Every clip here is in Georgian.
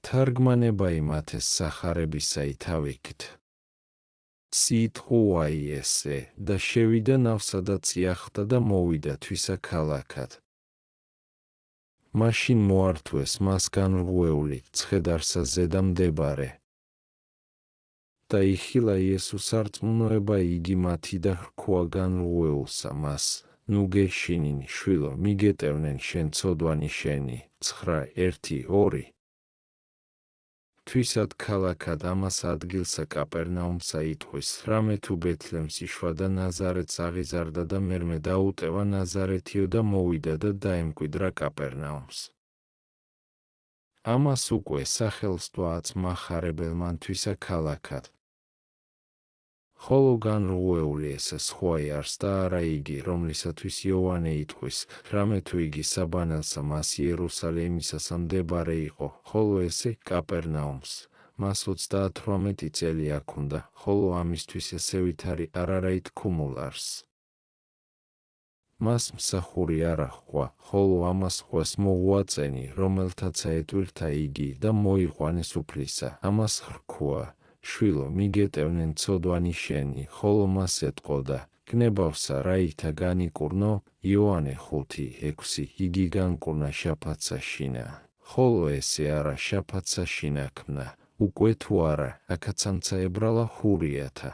თარგმანება იმათეს სახარებისა ითავიქთ. სიტყვაი ესე და შევიდა ნავსა და წიახტა და მოვიდა თვისა ქალაქად. მაშინ მოართვეს მას განრღვეული ცხედარსა ზედა მდებარე. და იხილა იესოს არწმუნოება იგი მათი და ჰრქვა განრღვეულსა მას, ნუ გეშინინი შვილო მიგეტევნენ შენ ცოდვანი შენი, 9:1-2. თვისად ქალაქად ამას ადგილსა კაპერნაუმსა იტყვის, რამე თუ ბეთლემს იშვა და ნაზარეთს აღიზარდა და მერმე დაუტევა ნაზარეთიო და მოვიდა და დაემკვიდრა კაპერნაუმს. ამას უკვე სახელს თვააც მახარებელმა თვისა ქალაქად. ხოლო განრღვეული ესე სხვაი არს და არა იგი, რომლისათვის იოანე იტყვის, რამე თუ იგი საბანელსა მას იერუსალიმისასა მდებარე იყო, ხოლო ესე კაპერნაუმს, მას 38 წელი აქუნდა, ხოლო ამისთვის ესე ვითარი არაი თქმულ არს. მას მსახური არ აჰყვა, ხოლო ამას ხვეს მოუაწენი, რომელთაცა ეტვირთა იგი და მოიყვანეს უფლისა, ამას ჰრქვა, შვილო მიგეტევნენ ცოდვანი შენი, ხოლო მას ეტყოდა, გნებავსა რაითა განიკურნო, იოანე 5:6 იგი განკურნა შაფათსა შინა, ხოლო ესე არა შაფათსა შინა ქმნა, უკვე თუ არა, აქაცამცა ებრალა ჰურიათა.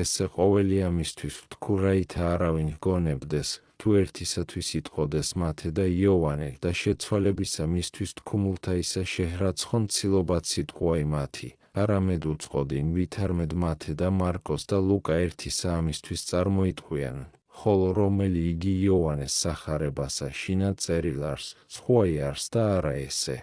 ესე ყოველი ამისთვის ვთქუ რაითა არავინ გონებდეს, თუ ერთისათვის იტყოდეს მათე და იოანე და შეცვალებისა მისთვის თქმულთა ისა შეჰრაცხონ ცილობად სიტყვაი მათი, არამედ უწყოდინ ვითარმედ მათე და მარკოს და ლუკა ერთისა ამისთვის წარმოიტყვიან, ხოლო რომელი იგი იოანეს სახარებასა შინა წერილ არს, სხვაი არს და არა ესე.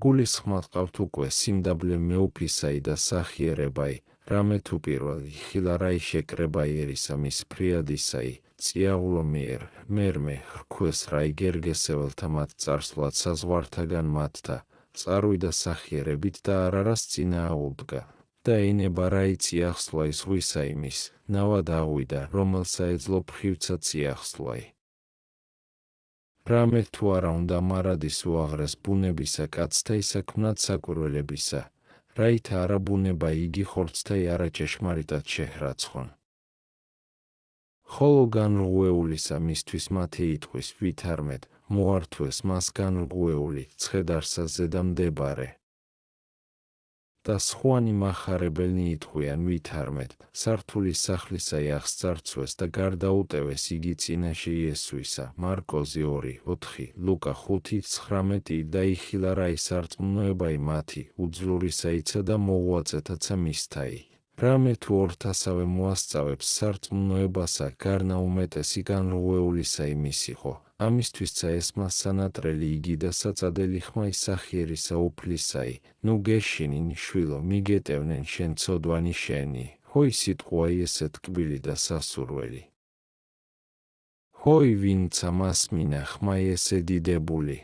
გულისხმობ ყავთ უკვე სიმდაბლე მეუფისაი და სახიერებაი, რამე თუ პირველ იხილა რაი შეკრება იერისა მის ფრიადისაი, წიაღულო მიერ, მერმე ჰრქვეს რაი გერგესეველთა მათ წარსვლად საზღვართაგან მათთა, წარვიდა სახიერებით და არარას წინააღუდგა. და ენება რაი წიახსვლაი ზღვისა იმის, ნავად აღვიდა, რომელსა ეძლო ფხივცა წიახსვლაი. რამე თუ არა უნდა მარადის უაღრეს ბუნებისა კაცთა ისაქმნად საკვირველებისა, რაითა არა ბუნება იგი ხორცთაი არა ჭეშმარიტად შეჰრაცხონ. ხოლო განრღვეულისა მისთვის მათე იტყვის ვითარმედ, მოართვეს მას განრღვეული ცხედარსა ზედა მდებარე. და სხვანი მახარებელნი იტყვიან ვითარმედ, სართულის სახლისა იახსწარცვეს და გარდაუტევეს იგი წინაშე იესუისა, მარკოზი 2:4, ლუკა 5:19 და იხილა რაი სარწმუნოებაი მათი, უძლურისაიცა და მოუაწეთაცა მისთაი. რამე თუ ორთასავე მოასწავებს სარწმუნოებასა გარნა უმეტესი განრღვეულისა იმის იყო, ამისთვისცა ეს მას სანატრელი იგი და საწადელი ხმა ისახიერისა უფლისაი, ნუ გეშინინ შვილო მიგეტევნენ შენ ცოდვანი შენი, ჰოი სიტყვაი ესე ტკბილი და სასურველი. ჰოი ვინცა მას მინა ხმა ესე დიდებული.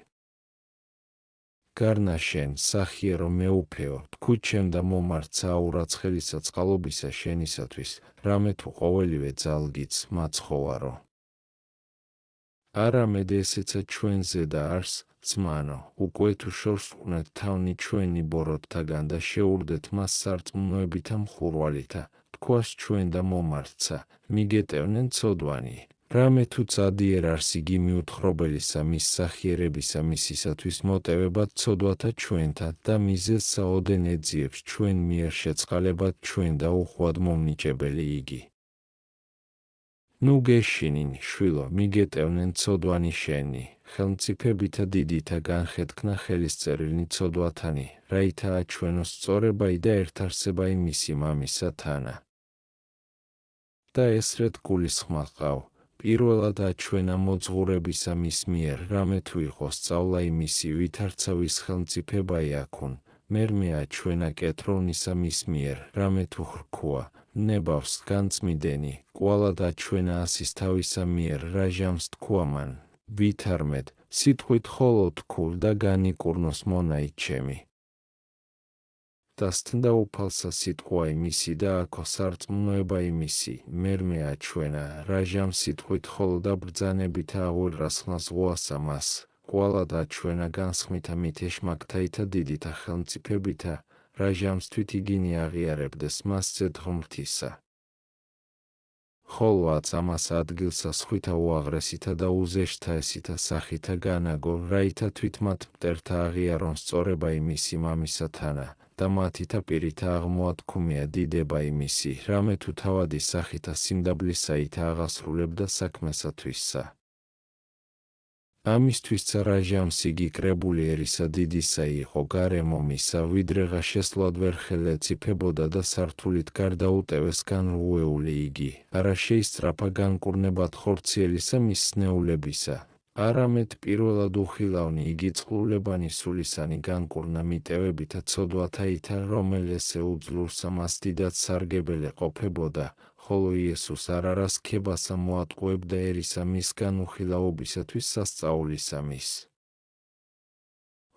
გარნა შენ სახიერო მეუფეო, თქუ ჩემ და მომარცა აურაცხელისა წყალობისა შენისათვის, რამე თუ ყოველივე ძალგიც მაცხოვარო. არამედ ესეცა ჩვენზე და არს, ძმანო, უკვე თუ შორს ვყვნეთ თავნი ჩვენი ბოროტთაგან და შეურდეთ მას სარწმუნოებითა მხურვალითა, თქვას ჩვენ და მომარცა, მიგეტევნენ ცოდვანი. რამე თუ წადიერ არს იგი მიუთხრობელისა მის სახიერებისა მისისათვის მოტევებად ცოდვათა ჩვენთა და მიზეზსა ოდენ ეძიებს ჩვენ მიერ შეწყალებად ჩვენ და უხვად მომნიჭებელი იგი. ნუ გეშინინ შვილო მიგეტევნენ ცოდვანი შენი, ხელმწიფებითა დიდითა განხეთქნა ხელისწერილნი ცოდვათანი, რაითა აჩვენოს სწორებაი და ერთარსებაი მისი მამისა თანა. და ესრეთ გულისხმობ ყავ, პირველად აჩვენა მოძღვრებისა მის მიერ, რამე თუ იყო სწავლა იმისი ვითარცავის ხელმწიფებაი აქուն, მერმე აჩვენა კეთრონისა მის მიერ, რამე თუ ჰრქვა, ნებავს განწმიდენი, კვალად აჩვენა ასის თავისა მიერ, რა ჟამს თქვა მან, ვითარმედ, სიტყვით ხოლო თქულ და განიკურნოს მონაი ჩემი. და სტნდა უფალსა სიტყვა იმისი და აქო სარწმუნოება იმისი, მერმე აჩვენა, რა ჟამს სიტყვით ხოლო და ბრძანებით აღურას ხმას ზღვასა მას, ყველა დაჩვენა განსხმითა მითეშმაკთაითა დიდითა ხელმწიფებითა, რა ჟამს თვით იგინი აღიარებდეს მასზე ღმრთისა. ხოლოაც ამას ადგილსა სხვითა უაღრესითა და უზეშთაესითა სახითა განაგო, რაითა თვით მათ მტერთა აღიარონ სწორება იმისი მამისათანა და მათითა პირითა აღმოათქუმია დიდება იმისი, რამე თუ თავადი სახითა სიმდაბლისაითა აღასრულებდა საქმესათვისსა. ამისთვისცა რა ჟამს იგი კრებული ერისა დიდისა იყო გარემო მისა, ვიდრეღა შესვლად ვერ ხელეციფებოდა და სართულით გარდაუტევეს განრუეული იგი, არა შეისწრაფა განკურნებად ხორციელისა მის სნეულებისა, არამედ პირველად უხილავნი იგი წყლულებანი სულისანი განკურნა მიტევებითა ცოდვათაითა, რომელესე უძლურსა მას დიდად სარგებელი ყოფებოდა, ხოლო იესოს არარას ქებასა მოატყუებდა ერისა მისგან უხილაობისათვის სასწაულისა მის.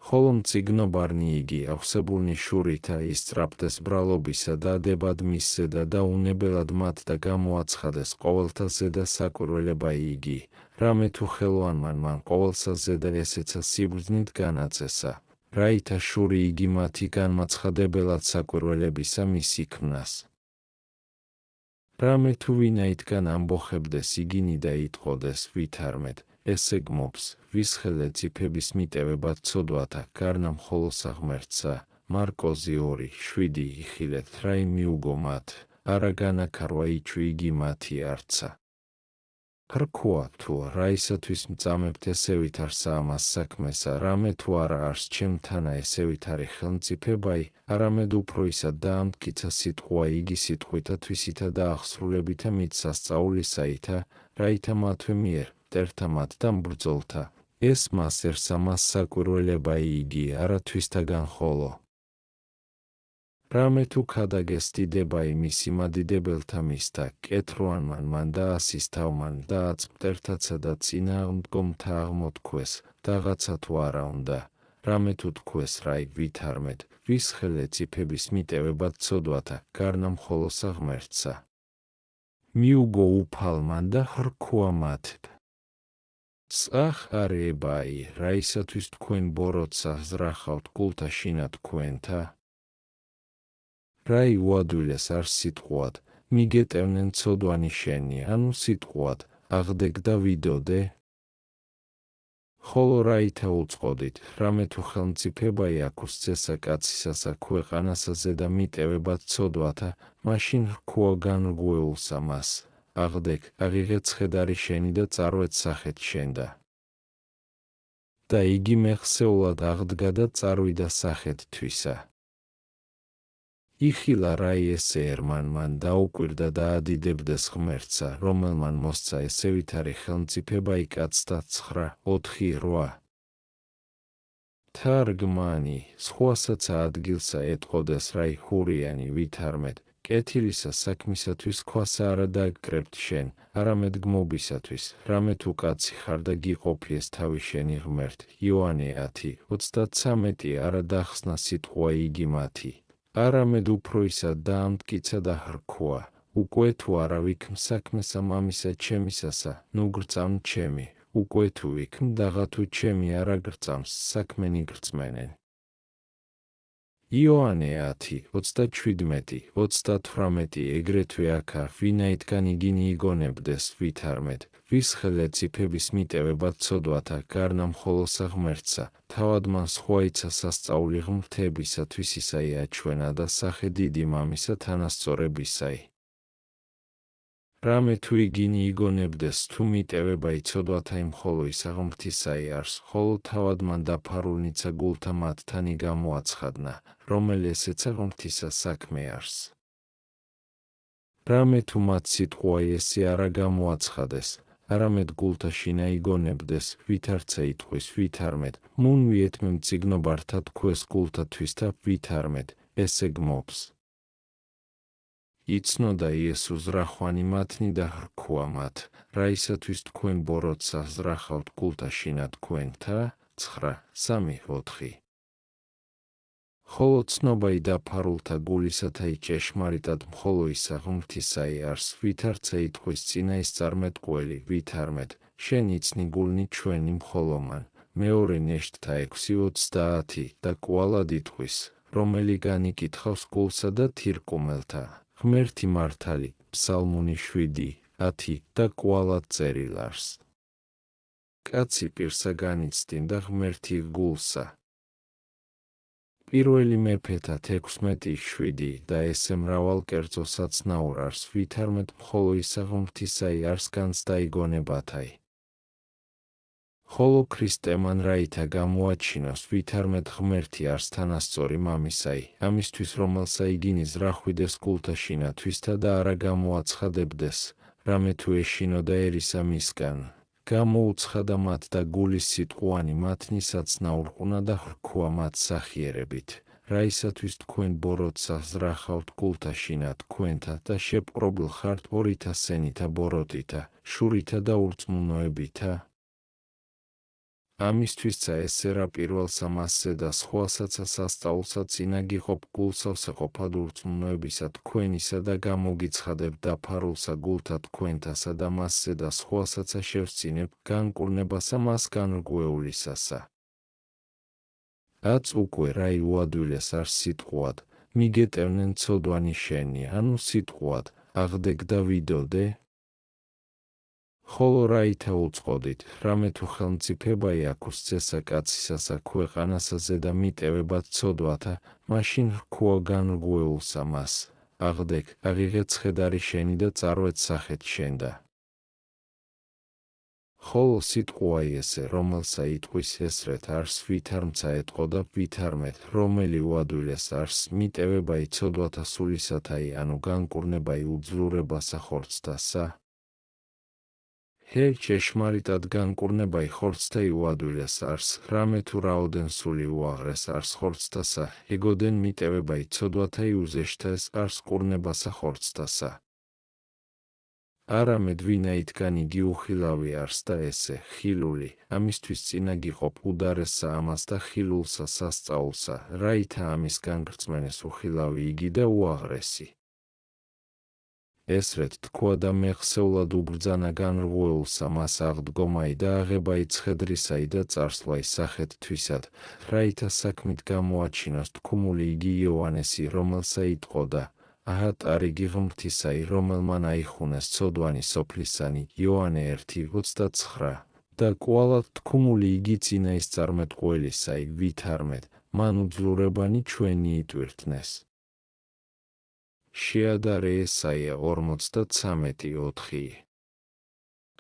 ხოლო მწიგნობარნი იგი ავსებულნი შურითა ისწრაფდეს ბრალობისა და ადებად მისზედა და უნებელად მათ და გამოაცხადეს ყოველთა ზედა საკვირველება იგი, რამე თუ ხელოვანმა მან ყოველსა ზედა ესეცა სიბრძნით განაწესა, რაითა შური იგი მათი განმაცხადებელად საკვირველებისა მის იქმნას. რამე თუ ვინაითგან ამბოხებდეს იგინი და იტყოდეს ვითარმედ, ესე გმობს, ვის ხელეციფების მიტევებად ცოდვათა, გარნამ ხოლო საღმერთსა, მარკოზი 2:7 იხილეთ რა მიუგო მათ, არა განაქარვა იჩუ იგი მათი არცა. რქოა თუ რა ისათვის მწამებთ ესე ვითარსა ამას საქმესა, რამე თუ არა არს ჩემთანა ესე ვითარი ხელმწიფებაი, არამედ უფრო ისა დაამტკიცა სიტყვა იგი სიტყვითა თვისითა და აღსრულებითა მით სასწაულისაითა, რაითა მათვე მიერ, მტერთა მათ და მბრძოლთა, ეს მას ერსა მას საკვირველებაი იგი, არა თვისთაგან ხოლო. რამე თუ ქადაგეს დიდება იმისი მადიდებელთა მისთა, კეთრუანმან მან და ასისთავმან და აც მტერთაცა და წინააღმდგომთა აღმოთქვეს, დაღაცა თუ არა უნდა, რამე თუ თქვეს რაი ვითარმედ, ვის ხელეციფების მიტევებად ცოდვათა, გარნამ ხოლო საღმერთსა. მიუგო უფალმან და ხრქოა მათთ. წახ არეებაი, რაისათვის თქვენ ბოროტსა ზრახავთ კულთა შინა თქვენთა? რაი უადვილეს არ სიტყვად, მიგეტევნენ ცოდვანი შენი, ანუ სიტყვად, აღდეგ და ვიდოდე? ხოლო რაითა უწყოდით, რამე თუ ხელმწიფებაი აქვს წესა კაცისასა ქვეყანასაზე და მიტევებად ცოდვათა, მაშინ რქოა განრგუეულსა მას, აღდეგ, აღიღეთ ხედარი შენი და წარვეთ სახეთ შენდა. და იგი მეხსეულად აღდგა და წარვიდა სახეთ თვისა. იხილა რაი ესე ერმანმან დაუკვირდა და ადიდებდეს ღმერთსა, რომელმან მოსცა ესე ვითარი ხელმწიფებაი კაცთა 9:4. თარგმანი, სხვასაც ადგილსა ეტყოდეს რაი ჰურიანი ვითარმედ, კეთილისა საქმისათვის ქვასა არა დაგკრებთ შენ, არამედ გმობისათვის, რამე თუ კაცი ხარ და გიყოფიეს თავი შენი ღმერთ, იოანე 10:33 არა დახსნა სიტყვა იგი მათი. არამედ უფრო ისა დაამტკიცა და ხრქოა, უკვე თუ არა ვიქმ საქმესა მამისა ჩემისასა, ნუ გრწამნ ჩემი, უკვე თუ ვიქმ დაღა თუ ჩემი არა გრწამს, საქმენი გრწმენენ. იოანე 10:37 ეგრეთვე აქა, ვინაითგან იგინი იგონებდეს ვითარმედ, ვის ხელეციფების მიტევებად ცოდვათა, გარნამ ხოლო საღმერთსა, თავად მან სხვაიცა სასწაული ღმრთებისათვის ისაი აჩვენა და სახე დიდი მამისა თანასწორებისაი. რამე თუ იგინი იგონებდეს თუ მიტევება იცოდვათა იმ ხოლო ისა ღმრთისაი არს, ხოლო თავად მან დაფარულნიცა გულთა მათთანი გამოაცხადნა, რომელესეცა ღმრთისა საქმე არს. რამე თუ მათ სიტყვა ესე არა გამოაცხადეს, არამედ გულთა შინა იგონებდეს, ვითარცა იტყვის ვითარმედ, მუნ ვიეთმე მწიგნობართა თქვეს გულთათვის და ვითარმედ, ესე გმობს. იცნოდა იესო ზრახვანი მათნი და ხრქოა მათ, რაისათვის თქვენ ბოროტსა ზრახავთ კულთა შინა თქვენთა, 9:3-4. ხოლო ცნობაი დაფარულთა გულისათაი ჭეშმარიტად მხოლო ისა ღმრთისაი არს, ვითარცა იტყვის წინაის წარმეტყველი, ვითარმედ, შენ იცნი გულნი ჩვენი მხოლო მან, მეორე ნეშტთა 6:30 და კვალად იტყვის, რომელი განიკითხავს გულსა და თირკუმელთა, ღმერთი მართალი, ფსალმუნი 7:10 და კვალად წერილარს. კაცი პირსა განიცდინ და ღმერთი გულსა. პირველი მეფეთა 16:7 და ესე მრავალ კერძო საცნაურარს ვითარმეთ მხოლო ისა ღმრთისაი არს განცდა იგონებათაი. ხოლო ქრისტემან რაითა გამოაჩინოს ვითარმეთ ღმერთი არს თანასწორი მამისაი, ამისთვის რომელსა იგინის რა ხვიდეს გულთა შინათვისთა და არა გამოაცხადებდეს, რამე თუ ეშინოდა ერისა მისგან. გამოუცხადა მათ და გულის სიტყვანი მათნი საცნაურყუნა და ხრქუა მათ სახიერებით, რაისათვის თქვენ ბოროტსა ზრახავთ გულთა შინა თქვენთა და შეპყრობილ ხართ ორითა სენითა ბოროტითა, შურითა და ურწმუნოებითა. ამისთვისცა ესერა პირველსა მასზე და სხვასაცა სასწაულსა წინა გიყოფ გულსავსა ყოფად ურწმუნოებისა თქვენისა და გამოგიცხადებ დაფარულსა გულთა თქვენთასა და მასზე და სხვასაცა შევსწინებ განკურნებასა მას განრგვეულისასა. აც უკვე რაი უადვილეს არს სიტყვად, მიგეტევნენ ცოდვანი შენი, ანუ სიტყვად, აღდეგ და ვიდოდე? ხოლო რაითა უწყოდით, რამე თუ ხელმწიფებაი აქვს წესა კაცისასა ქვეყანასა ზედა მიტევებად ცოდვათა, მაშინ რქუა განრგვეულსა მას, აღდეგ, აღიღეთ ცხედარი შენი და წარვეთ სახეთ შენდა. ხოლო სიტყვაი ესე, რომელსა იტყვის ესრეთ არს ვითარმცა ეტყო და ვითარმეთ, რომელი უადვილეს არს მიტევებაი ცოდვათა სულისათაი, ანუ განკურნებაი უძლურებასა ხორცთასა. ჭეშმარიტად განკურნებაი ხორცთაი უადვილეს არს, რამე თუ რაოდენ სული უაღრეს არს ხორცთასა, ეგოდენ მიტევებაი ცოდვათაი უზეშთას არს კურნებასა ხორცთასა. არამედ ვინაიდან იგი უხილავი არს და ესე, ხილული, ამისთვის წინა გიყოფ უდარესსა ამას და ხილულსა სასწაულსა, რაითა ამის განგრწმენეს უხილავი იგი და უაღრესი. ესრეთ თქვა და მეხსეულად უბრძანა განრღვეულსა მას აღდგომაი და აღებაი ცხედრისაი და წარსვლაი სახეთ თვისად, რაითა საქმით გამოაჩინოს თქუმული იგი იოანესი, რომელსა იტყო და აჰა ტარიგი ღმრთისაი, რომელმან აიხუნეს ცოდვანი სოფლისანი, იოანე 1:29 და კვალად თქუმული იგი წინა ის წარმეტყველისაი, ვითარმეთ, მან უძლურებანი ჩვენი იტვირთნეს. შეადარე ესაია 43:4.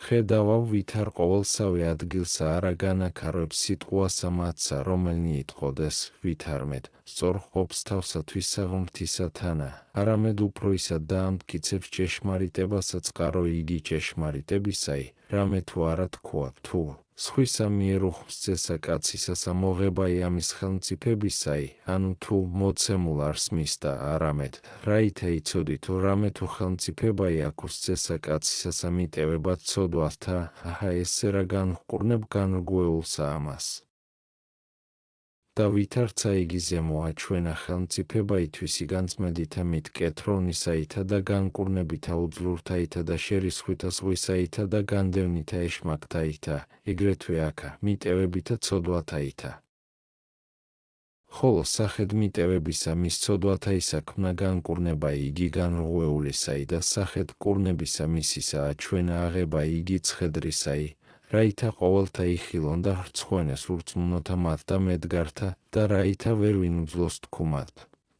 ხედავავ ვითარ ყოველსავე ადგილსა არა განაქარვებს სიტყვასა მათსა, რომელნი იტყოდეს, ვითარმეთ, სწორყოფს თავსათვის ღმრთისათანა, არამედ უფრო ისად დაამტკიცებს ჭეშმარიტებასა წყარო იგი ჭეშმარიტებისაი, რამე თუ არა თქვა, თუ სხვისა მიერ უხმს წესა კაცისასა მოღებაი ამის ხელმწიფებისაი, ანუ თუ მოცემულ არს მისდა, არამედ, რაითა იცოდითო რამე თუ ხელმწიფებაი აქვს წესა კაცისასა მიტევებად ცოდვათა, აჰა ესერა განჰყურნებ განრგვეულსა ამას. და ვითარცა იგი ზემოა ჩვენა ხელმწიფებაითვისი განწმენდითა მიტკეთრონისაითა და განკურნებითა უძლურთაითა და შერისხვითა ზღვისაითა და განდევნითა ეშმაკთაითა, ეგრეთვე აქა მიტევებითა ცოდვათაითა. ხოლო სახედ მიტევებისა მის ცოდვათაისა ქმნა განკურნებაი იგი განრღვეულისაი და სახედ კურნებისა მისისაა ჩვენა აღებაი იგი ცხედრისაი, რაითა ყოველთა იხილონ და ხრცხვენეს ურწმუნოთა მათ და მედგართა და რაითა ვერ ვინ უძლოს თქუმად,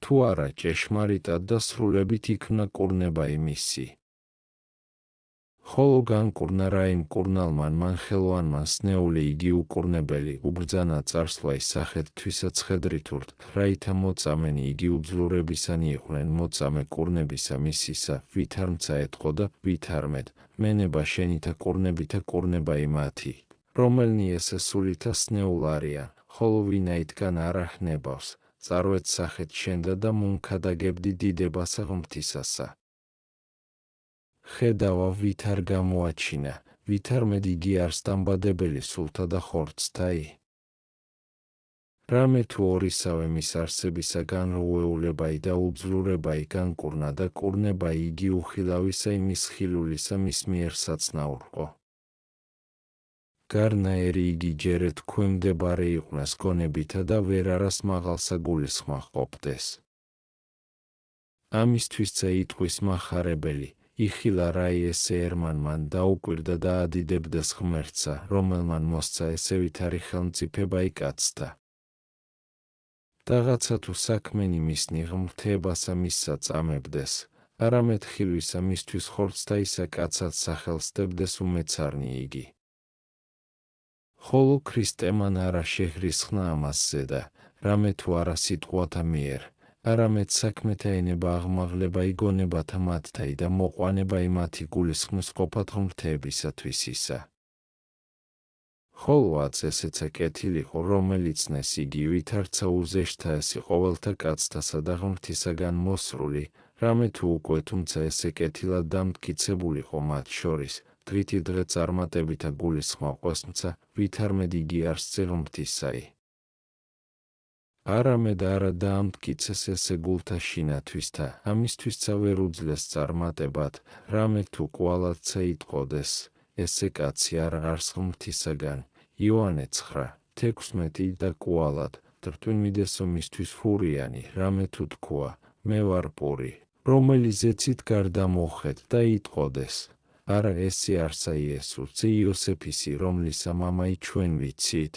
თუ არა ჭეშმარიტად და სრულებით იქმნა კურნებაი მისი. ხოლო განკურნა რაიმ კურნალმან მან ხელვანმან სნეული იგი უკურნებელი უბრძანა წარსვლაი სახეთ თვისა ცხედრითურთ, რაითა მოწამენი იგი უძლურებისანი იყვნენ მოწამე კურნებისა მისისა, ვითარმცა ეტყო და ვითარმეთ, მენება შენითა კურნებითა კურნებაი მათი, რომელნი ესე სულითა სნეულ არიან, ხოლო ვინაიდან არ ახნებავს, წარვეთ სახეთ შენდა და მუნქადაგებდი დიდებასა ღმრთისასა. ხედავა ვითარ გამოაჩინა, ვითარმედ იგი არს დამბადებელი სულთა და ხორცთაი. რამე თუ ორისავე მის არსებისა განრღვეულებაი და უძლურებაი განკურნა და კურნებაი იგი უხილავისა იმის ხილულისა მის მიერ საცნაურყო. გარნაერი იგი ჯერეთ ქვემდებარე იყვნენ გონებითა და ვერ არას მაღალსა გულისხმა ყოფდეს. ამისთვის იტყვის მახარებელი, იხილა რაი ესე ερμანმან დაუკვირდა და ადიდებდეს ღმერთსა, რომელმან მოსცა ესე ვითარი ხელმწიფება იკაცთა. Რაღაცა თუ საქმენი მისნი ღმრთებასა მისსა წამებდეს, არამედ ხილვისა მისთვის ხორცთა ისა კაცად სახელს დებდეს უმეცარნი იგი. ხოლო ქრისტემან არა შეღრისხნა ამას ზედა, რამე თუ არა სიტყვათა მიერ, არამედ საქმეთა ენება აღმაღლება იგონებათა მათთაი და მოყვანება იმათი გულისხმის ყოფათ ღმრთებისათვის ისა. ხოლო ესეცა კეთილიყო, რომელიც ნეს იგი ვითარცა უზეშთა ესი ყოველთა კაცთასა და ღმრთისაგან მოსრული, რამე თუ უკვე თუმცა ესე კეთილად დამტკიცებულიყო მათ შორის, დღითი დღე წარმატებითა გულისხმა ყვესმცა, ვითარმედ იგი არსზე ღმრთისაი. არამედ არა დაამტკიცეს ესე გულთა შინათვისთა, ამისთვისცა ვერ უძლეს წარმატებად, რამე თუ კვალადცა იტყოდეს, ესე კაცი არა არს ღმრთისაგან. იოანე 9:16 და კვალად, რტვინ მიდესო მისთვის ფურიანი, რამე თუ თქვა, მე ვარ პური, რომელიც ეცით გარდა მოხეთ და იტყოდეს. არა ესე არსა იესოც იოსეფისი, რომლისა მამაი ჩვენ ვიცით.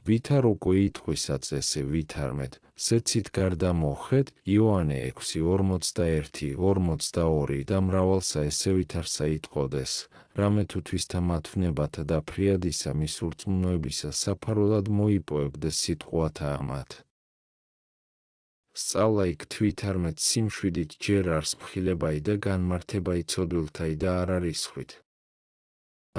ვითარ უკვე იტყვისაც ესე ვითარმეთ, სეცით გარდა მოხეთ, იოანე 6:41-42 და მრავალსა ესე ვითარსა იტყოდეს, რამე თუ თვისთა მათვნებათა და ფრიადისა მის ურწმუნოებისა საფარულად მოიპოვებდეს სიტყვათა ამათ. სწავლა იქ თვითარმეთ სიმშვიდით ჯერ არს მხილებაი და განმართებაი ცოდვილთაი და არ არის ხვით.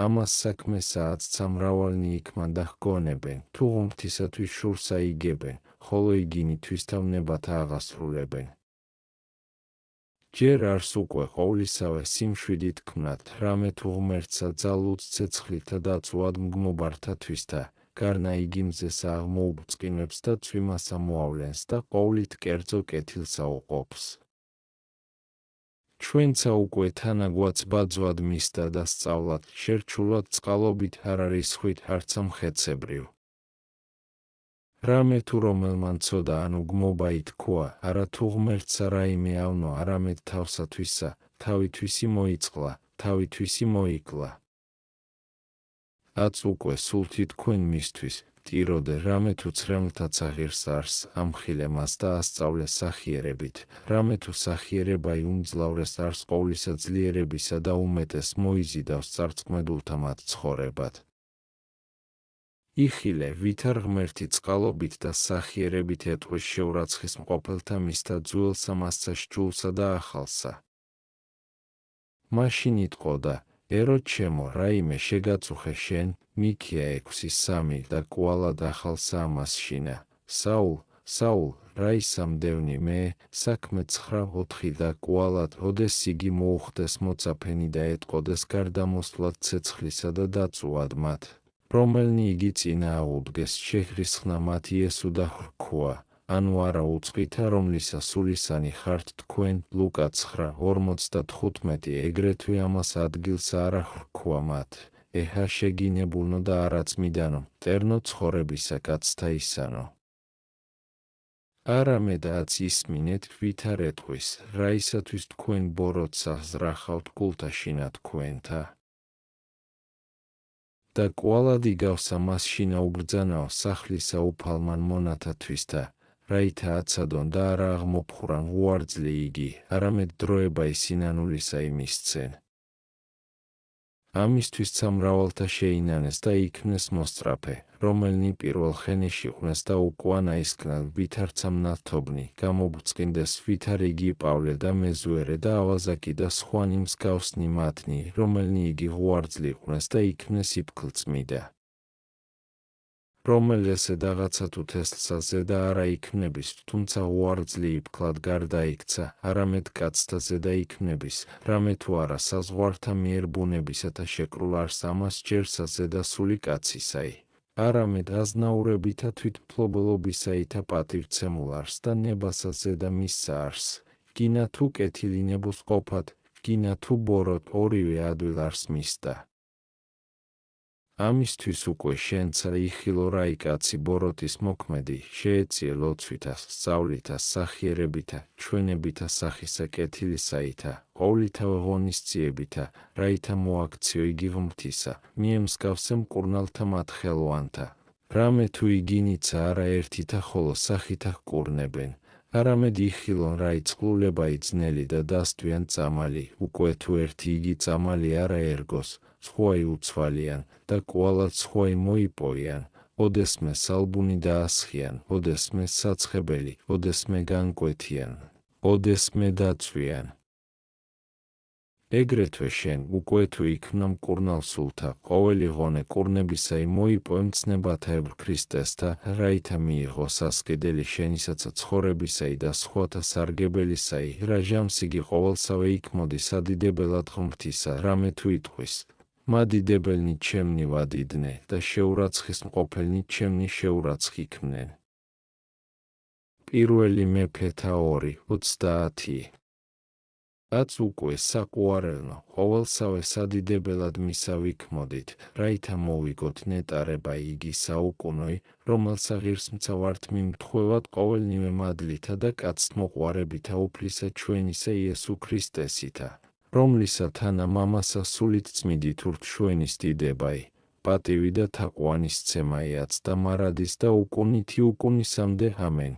ამას საქმესააც მრავალნი იქმან და ჰგონებენ, თუ ღმრთისათვის შურს აიგებენ, ხოლო იგინი თვისთავნებათა აღასრულებენ. ჯერ არს უკვე ყოვლისავე სიმშვიდით ქმნათ, რამე თუ ღმერთსა ძალუც ცეცხლითა და წვად მგმობართათვისთა, გარნა იგიმზესა აღმოუბრწყინებს და წვიმასა მოავლენს და ყოვლით კერძო კეთილსა უყოფს. ჩვენცა უკვე თანაგვაც ბაძვად მისდა და სწავლად, შერჩულად წყალობით არ არის ხვით არც ამხეცებრივ. რამე თუ რომელმან ცოდა ანუ გმობა ითქვა, არა თუ ღმერთსა რაიმე ავნო, არამედ თავსათვისა, თავითვისი მოიწყლა, თავითვისი მოიკლა. აც უკვე სულთი თქვენ მისთვის, ტიროდე, რამე თუ ცრემლთაც აღირს არს, ამხილე მას და ასწავლე სახიერებით, რამე თუ სახიერებაი უმძლავრეს არს ყოვლისა ძლიერებისა და უმეტეს მოიზიდავს წარწმედულთა მათ ცხოვრებად. იხილე, ვითარ ღმერთი წყალობით და სახიერებით ეტყვის შეურაცხის მყოფელთა მისთა ძველსა მასცა სჯულსა და ახალსა. მაშინ იტყოდა, ერო ჩემო, რაიმე შეგაწუხე შენ, მიქია 6:3 და კვალად ახალსა ამას შინა. საულ, საულ, რა ისამდევნი მე, საქმე 9:4 და კვალად, ოდეს იგი მოუხდეს მოწაფენი და ეტყოდეს გარდამოსვლად ცეცხლისა და დაწუად მათ, რომელნი იგი წინა აუდგეს შეღრისხნა მათ იესო და ხრქვა, ანუ არა უწყითა რომლისა სულისანი ხართ თქვენ, ლუკა 9:45 ეგრეთვე ამას ადგილს არა ხრქვა მათ, ეჰა შეგინებულნო და არაწმიდანო, ტერნო ცხოვრებისა კაცთა ისანო. არამედაც ისმინეთ ვითარ ეტყვის, რაისათვის თქვენ ბოროტ საზრახავთ გულთა შინა თქვენთა. და კვალად იგავსა მას შინა უბრძანაო სახლისა უფალმან მონათათვისთა, რაითა აცადონ და არა აღმოფხვრან უარძლი იგი, არამედ დროებაი სინანულისა იმისცენ. ამისთვის მრავალთა შეინანეს და იქმნეს მოსწრაფე, რომელნი პირველ ხენაში ყვნეს და უკუან აისკნელ ვითარცა მნათობნი, გამობრწყინდეს ვითარ იგი პავლე და მეზუერე და ავაზაკი და სხვანი მსგავსნი მათნი, რომელნი იგი უარძლი ყვნეს და იქმნეს იფქლწმიდა. რომელესე რაღაცა თუ თესლსაზე და არა იქმნების, თუმცა უარძლი იფქლად გარდაიქცა, არამედ კაცთა ზედა იქმნების, რამე თუ არა საზღვართა მიერ ბუნებისათა შეკრულ არს ამას ჯერსა ზედა სული კაცისაი, არამედ აზნაურებითა თვითმფლობელობისაითა პატივცემულ არს და ნებასა ზედა მისსა არს, გინა თუ კეთილი ნებოს ყოფათ, გინა თუ ბოროტ ორივე ადვილ არს მისდა. ამისთვის უკვე შენცა იხილო რა იკაცი ბოროტის მოქმედი, შეეწიე ლოცვითა, სწავლითა, სახიერებითა, ჩვენებითა სახისა კეთილისაითა, ყოვლითა ღონისძიებითა, რაითა მოაქციო იგი ღმრთისა, მიემსგავსე მკურნალთა მათხელვანთა. რამე თუ იგინიცა არაერთითა ხოლო სახითა ჰკურნებენ, არამედ იხილონ რა იწყლულება იძნელი და დასტვიან წამალი, უკვე თუ ერთი იგი წამალი არა ერგოს, სხვაი უცვალიან და კვალად სხვაი მოიპოიან, ოდესმე სალბუნი დაასხიან, ოდესმე საცხებელი, ოდესმე განკვეთიან, ოდესმე დაწვიან. ეგრეთვე შენ უკვე თუ იქმნა მკურნალ სულთა, ყოველი ღონე კურნებისაი მოიპოვე მცნებათა ებრ ქრისტესთა, რაითა მიიღო სასყიდელი შენისაცა ცხოვრებისაი და სხვათა სარგებელისაი, რა ჟამს იგი ყოველსავე იქმოდი სადიდებელად ღმრთისა, რამე თუ იტყვის. მადიდებელნი ჩემნი ვადიდნენ და შეურაცხის მყოფელნი ჩემნი შეურაცხიქმნენ. პირველი მეფეთა 2:30. რაც უკვე საყუარელნო, ყოველსავე სადიდებელად მისა ვიქმოდით, რაითა მოვიგოთ ნეტარება იგი საუკუნოი, რომელსა ღირსმცა ვართ მიმთხვევად ყოველნივე მადლითა და კაცთმოყვარევითა უფლისა ჩვენისა იესუ ქრისტესითა, რომლისა თანა მამასა სულით წმიდით ურთშვენის დიდებაი, პატივი და თაყვანისცემაიაც და მარადის და უკუნითი უკუნისამდე ამენ.